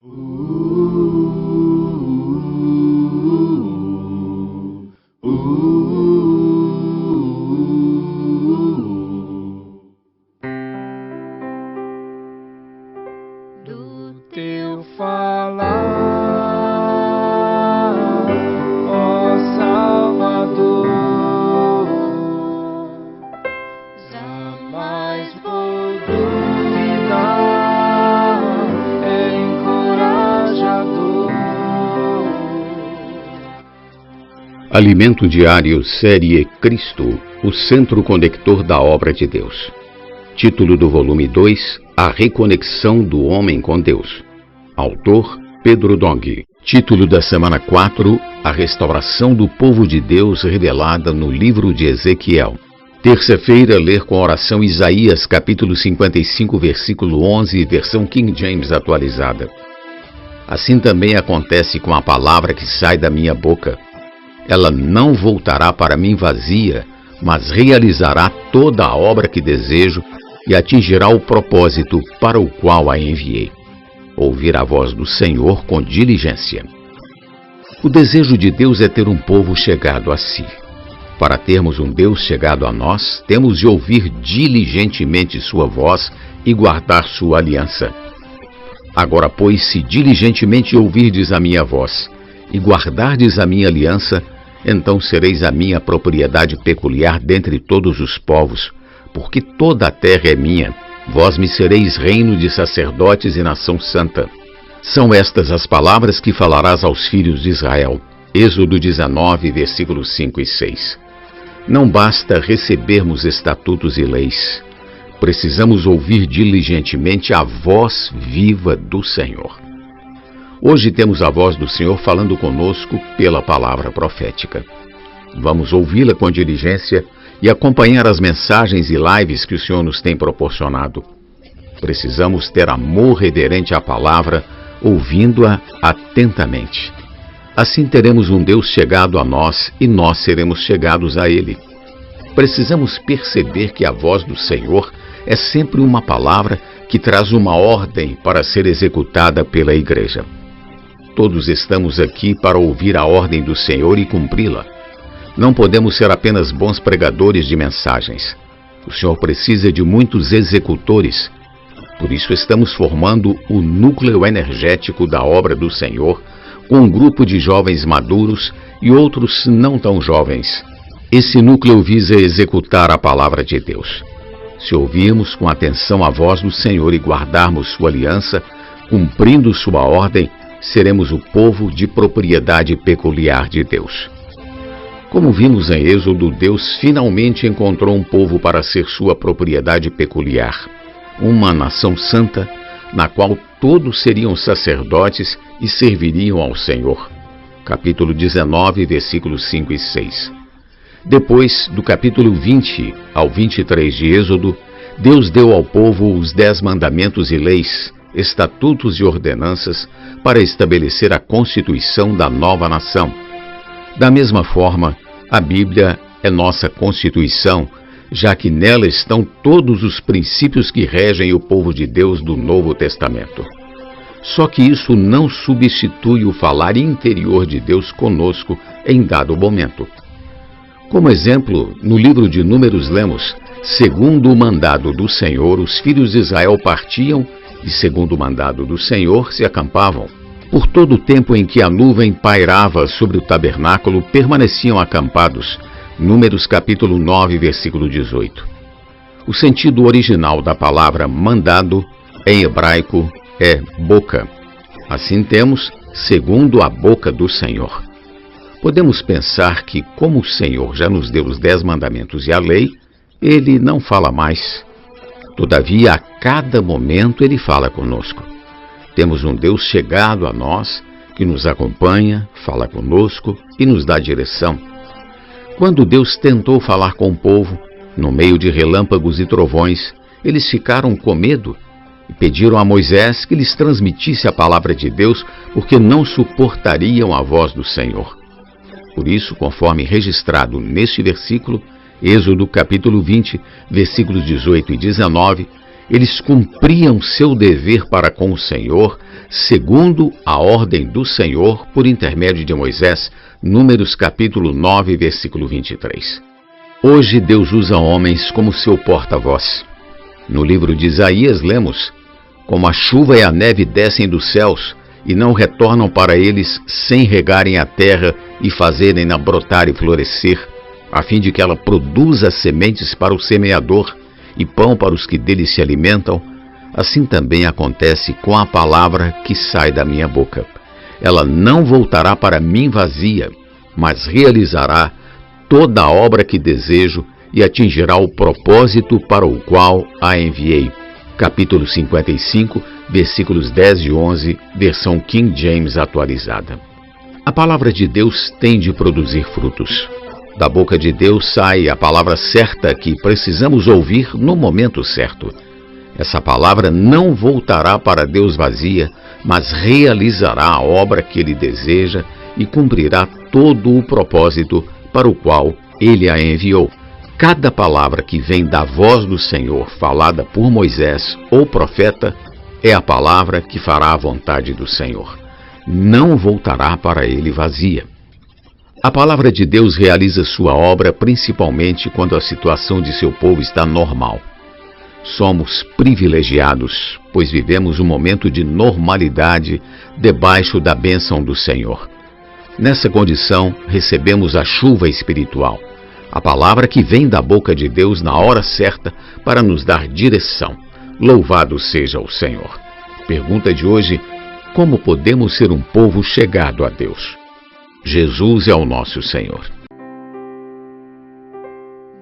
Do teu falar, ó Salvador, jamais vou duvidar, é encorajador. Alimento Diário, série Cristo, o centro conector da obra de Deus. Título do volume 2, A Reconexão do Homem com Deus. Autor, Pedro Dong. Título da semana 4, A Restauração do Povo de Deus revelada no livro de Ezequiel. Terça-feira, ler com oração Isaías, capítulo 55, versículo 11, versão King James atualizada. Assim também acontece com a palavra que sai da minha boca. Ela não voltará para mim vazia, mas realizará toda a obra que desejo e atingirá o propósito para o qual a enviei. Ouvir a voz do Senhor com diligência. O desejo de Deus é ter um povo chegado a si. Para termos um Deus chegado a nós, temos de ouvir diligentemente sua voz e guardar sua aliança. Agora, pois, se diligentemente ouvirdes a minha voz e guardardes a minha aliança, então sereis a minha propriedade peculiar dentre todos os povos, porque toda a terra é minha. Vós me sereis reino de sacerdotes e nação santa. São estas as palavras que falarás aos filhos de Israel. Êxodo 19, versículos 5 e 6. Não basta recebermos estatutos e leis. Precisamos ouvir diligentemente a voz viva do Senhor. Hoje temos a voz do Senhor falando conosco pela palavra profética. Vamos ouvi-la com diligência e acompanhar as mensagens e lives que o Senhor nos tem proporcionado. Precisamos ter amor reverente à palavra, ouvindo-a atentamente. Assim teremos um Deus chegado a nós e nós seremos chegados a Ele. Precisamos perceber que a voz do Senhor é sempre uma palavra que traz uma ordem para ser executada pela igreja. Todos estamos aqui para ouvir a ordem do Senhor e cumpri-la. Não podemos ser apenas bons pregadores de mensagens. O Senhor precisa de muitos executores. Por isso estamos formando o núcleo energético da obra do Senhor, com um grupo de jovens maduros e outros não tão jovens. Esse núcleo visa executar a palavra de Deus. Se ouvirmos com atenção a voz do Senhor e guardarmos sua aliança, cumprindo sua ordem, seremos o povo de propriedade peculiar de Deus. Como vimos em Êxodo, Deus finalmente encontrou um povo para ser sua propriedade peculiar, uma nação santa, na qual todos seriam sacerdotes e serviriam ao Senhor. Capítulo 19, versículos 5 e 6. Depois, do capítulo 20 ao 23 de Êxodo, Deus deu ao povo os 10 mandamentos e leis, estatutos e ordenanças para estabelecer a constituição da nova nação. Da mesma forma, a Bíblia é nossa constituição, já que nela estão todos os princípios que regem o povo de Deus do Novo Testamento. Só que isso não substitui o falar interior de Deus conosco em dado momento. Como exemplo, no livro de Números lemos: segundo o mandado do Senhor, os filhos de Israel partiam e, segundo o mandado do Senhor, se acampavam. Por todo o tempo em que a nuvem pairava sobre o tabernáculo, permaneciam acampados. Números capítulo 9, versículo 18. O sentido original da palavra mandado, em hebraico, é boca. Assim temos, segundo a boca do Senhor. Podemos pensar que, como o Senhor já nos deu os 10 mandamentos e a lei, Ele não fala mais. Todavia, a cada momento Ele fala conosco. Temos um Deus chegado a nós, que nos acompanha, fala conosco e nos dá direção. Quando Deus tentou falar com o povo, no meio de relâmpagos e trovões, eles ficaram com medo e pediram a Moisés que lhes transmitisse a palavra de Deus, porque não suportariam a voz do Senhor. Por isso, conforme registrado neste versículo, Êxodo capítulo 20, versículos 18 e 19, Eles cumpriam seu dever para com o Senhor, segundo a ordem do Senhor, por intermédio de Moisés, Números capítulo 9, versículo 23. Hoje Deus usa homens como seu porta-voz. No livro de Isaías lemos: como a chuva e a neve descem dos céus, e não retornam para eles sem regarem a terra e fazerem-na brotar e florescer, a fim de que ela produza sementes para o semeador e pão para os que dele se alimentam, assim também acontece com a palavra que sai da minha boca. Ela não voltará para mim vazia, mas realizará toda a obra que desejo e atingirá o propósito para o qual a enviei. Capítulo 55, versículos 10 e 11, versão King James atualizada. A palavra de Deus tem de produzir frutos. Da boca de Deus sai a palavra certa que precisamos ouvir no momento certo. Essa palavra não voltará para Deus vazia, mas realizará a obra que Ele deseja e cumprirá todo o propósito para o qual Ele a enviou. Cada palavra que vem da voz do Senhor falada por Moisés ou profeta é a palavra que fará a vontade do Senhor. Não voltará para Ele vazia. A palavra de Deus realiza sua obra principalmente quando a situação de seu povo está normal. Somos privilegiados, pois vivemos um momento de normalidade debaixo da bênção do Senhor. Nessa condição, recebemos a chuva espiritual, a palavra que vem da boca de Deus na hora certa para nos dar direção. Louvado seja o Senhor. Pergunta de hoje: como podemos ser um povo chegado a Deus? Jesus é o nosso Senhor.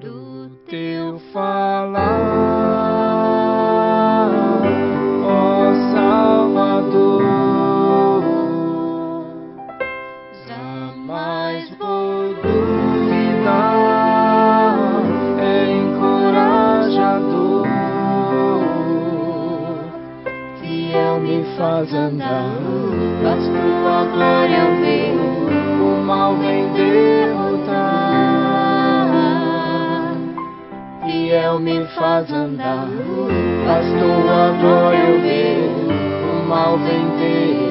Do teu falar, ó Salvador, jamais vou duvidar, é encorajador, fiel me faz andar, faz tua glória eu ver. O mal vem derrotar, fiel me faz andar, faz tua glória eu ver, o mal vem derrotar.